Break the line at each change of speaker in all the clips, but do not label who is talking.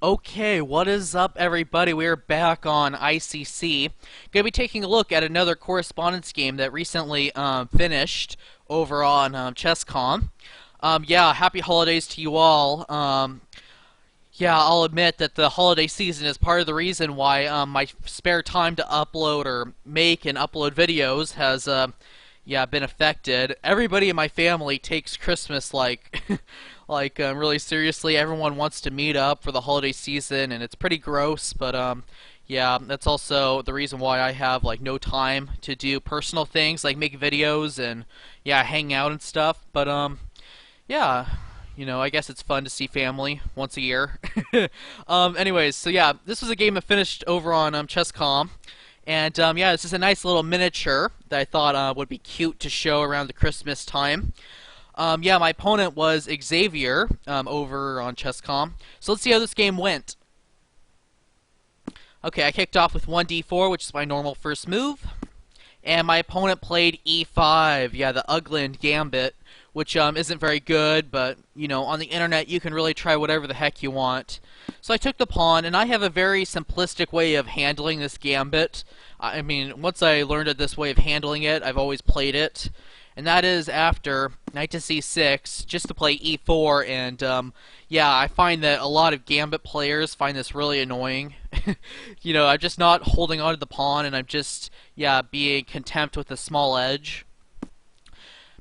Okay, what is up, everybody? We're back on ICC. Gonna be taking a look at another correspondence game that recently finished over on ChessCom. Yeah, happy holidays to you all. Yeah, I'll admit that the holiday season is part of the reason why my spare time to upload or make and upload videos has yeah, been affected. Everybody in my family takes Christmas like really seriously. Everyone wants to meet up for the holiday season, and it's pretty gross, but yeah, that's also the reason why I have like no time to do personal things like make videos and yeah, hang out and stuff. But yeah, I guess it's fun to see family once a year. Anyways, so yeah, this was a game that finished over on ChessCom. And yeah, this is a nice little miniature that I thought would be cute to show around the Christmas time. Yeah, my opponent was Xavier over on ChessCom. So let's see how this game went. Okay, I kicked off with 1d4, which is my normal first move. And my opponent played e5, yeah, the Englund Gambit, which isn't very good, but, on the internet you can really try whatever the heck you want. So I took the pawn, and I have a very simplistic way of handling this gambit. I mean, once I learned this way of handling it, I've always played it. And that is after knight to c6, just to play e4, and yeah, I find that a lot of gambit players find this really annoying. I'm just not holding on to the pawn, and I'm just, yeah, being content with the small edge.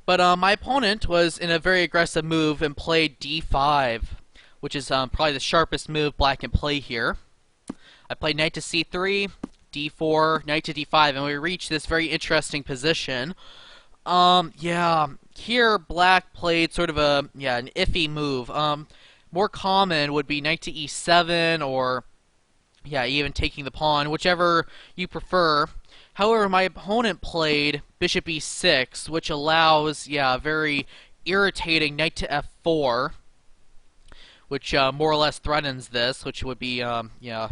But my opponent was in a very aggressive move and played d5, which is probably the sharpest move black can play here. I played knight to c3, d4, knight to d5, and we reached this very interesting position. Yeah, here black played sort of an iffy move. More common would be knight to e7 or, yeah, even taking the pawn, whichever you prefer. However, my opponent played bishop e6, which allows, yeah, a very irritating knight to f4, which more or less threatens this, which would be, yeah,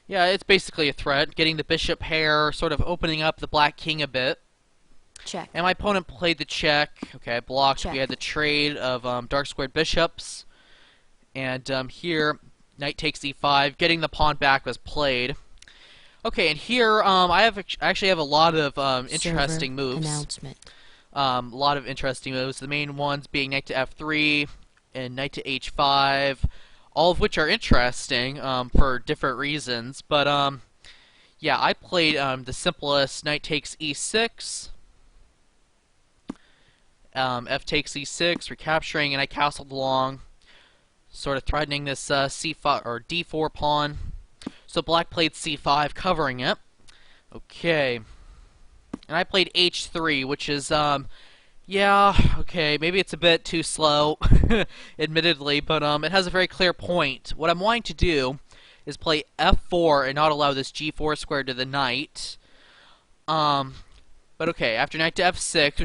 it's basically a threat, getting the bishop pair, sort of opening up the black king a bit.
Check.
And my opponent played the check. Okay, I blocked.
Check.
We had the trade of dark squared bishops. And here, knight takes e5. Getting the pawn back was played. Okay, and here I actually have a lot of interesting moves.
Announcement.
A lot of interesting moves. The main ones being knight to f3 and knight to h5, all of which are interesting for different reasons. But yeah, I played the simplest knight takes e6. F takes e6, recapturing, and I castled along, sort of threatening this c5 or d4 pawn. So black played c5, covering it. Okay, and I played h3, which is yeah, okay, maybe it's a bit too slow, admittedly, but it has a very clear point. What I'm wanting to do is play f4 and not allow this g4 square to the knight. But okay, after knight to f6,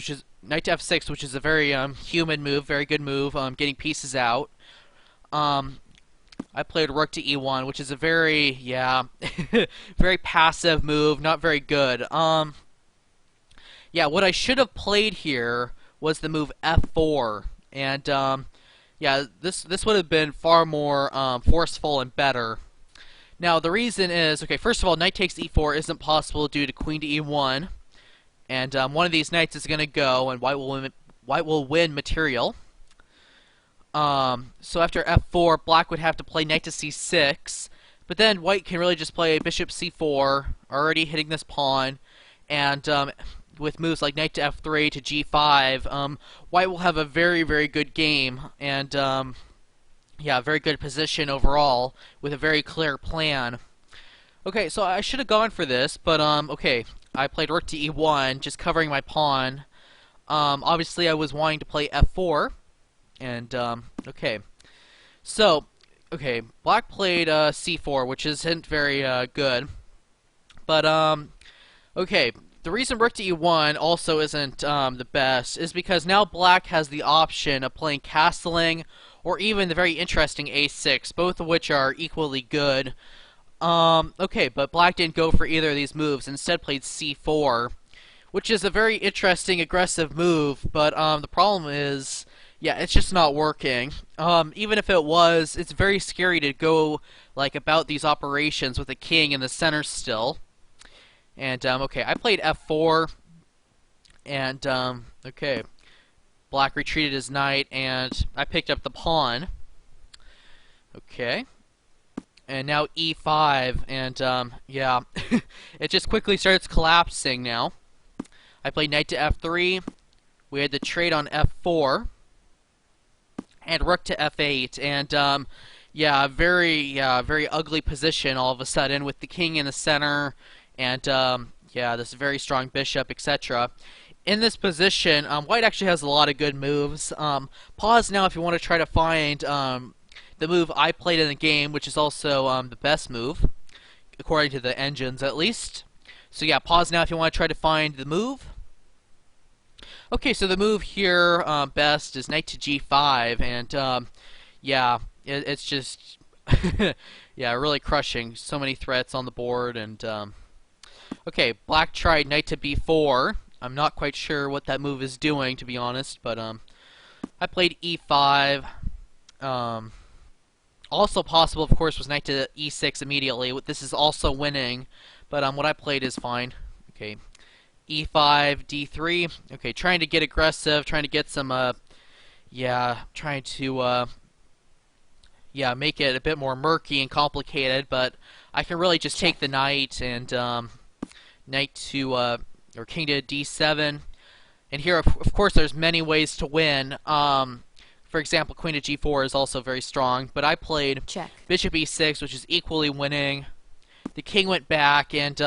which is a very human move, very good move, getting pieces out. I played rook to e1, which is a very, yeah, very passive move, not very good. Yeah, what I should have played here was the move f4, and yeah, this would have been far more forceful and better. Now the reason is, okay, first of all, knight takes e4 isn't possible due to queen to e1. And one of these knights is going to go, and white will win material. So after f4, black would have to play knight to c6. But then white can really just play bishop c4, already hitting this pawn. And with moves like knight to f3 to g5, white will have a very, very good game. And yeah, very good position overall, with a very clear plan. Okay, so I should have gone for this, but okay. I played rook to e1, just covering my pawn. Obviously, I was wanting to play f4, and okay. So, okay, black played c4, which isn't very good. But okay, the reason rook to e1 also isn't the best is because now black has the option of playing castling or even the very interesting a6, both of which are equally good. Okay, but black didn't go for either of these moves, instead played c4, which is a very interesting aggressive move, but the problem is, Yeah, it's just not working. Even if it was, it's very scary to go like about these operations with the king in the center still. And okay, I played f4, and okay, black retreated his knight, and I picked up the pawn. Okay, and now e5, and yeah, it just quickly starts collapsing now. I played knight to f3. We had the trade on f4. And rook to f8, and yeah, very ugly position all of a sudden with the king in the center, and yeah, this very strong bishop, etc. In this position, white actually has a lot of good moves. Pause now if you want to try to find the move I played in the game, which is also the best move, according to the engines at least. So yeah, pause now if you want to try to find the move. Okay, so the move here best is knight to g5, and yeah, it's just yeah, really crushing. So many threats on the board, and okay, black tried knight to b4. I'm not quite sure what that move is doing, to be honest, but I played e5. Also possible, of course, was knight to e6 immediately. This is also winning, but what I played is fine. Okay. e5, d3. Okay, trying to get aggressive, trying to get some, yeah, trying to, yeah, make it a bit more murky and complicated, but I can really just take the knight and, knight to, or king to d7. And here, of course, there's many ways to win. For example, queen to g4 is also very strong, but I played bishop e6, which is equally winning. The king went back, and,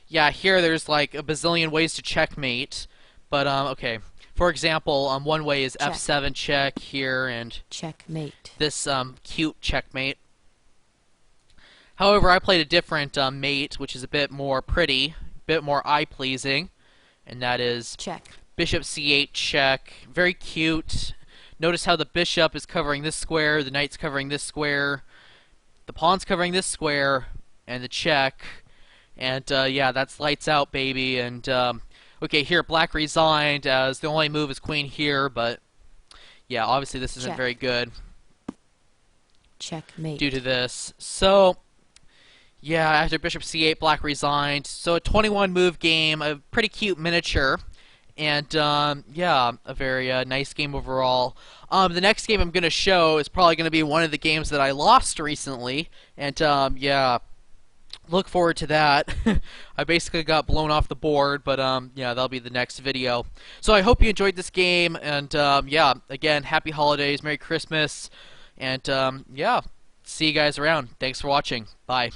yeah, here there's like a bazillion ways to checkmate, but okay. For example, one way is f7 check here, and
checkmate.
This cute checkmate. However, I played a different mate, which is a bit more pretty, a bit more eye-pleasing, and that is bishop c8 check. Very cute. Notice how the bishop is covering this square, the knight's covering this square, the pawn's covering this square, and the check. And yeah, that's lights out, baby. And okay, here black resigned as the only move is queen here, but yeah, obviously this isn't very good.
Checkmate.
Due to this. So yeah, after bishop c8, black resigned. So a 21 move game, a pretty cute miniature, and yeah, a very nice game overall. The next game I'm going to show is probably going to be one of the games that I lost recently, and yeah, look forward to that. I basically got blown off the board, but yeah, that'll be the next video. So I hope you enjoyed this game, and yeah, again, happy holidays, Merry Christmas, and yeah, see you guys around. Thanks for watching. Bye.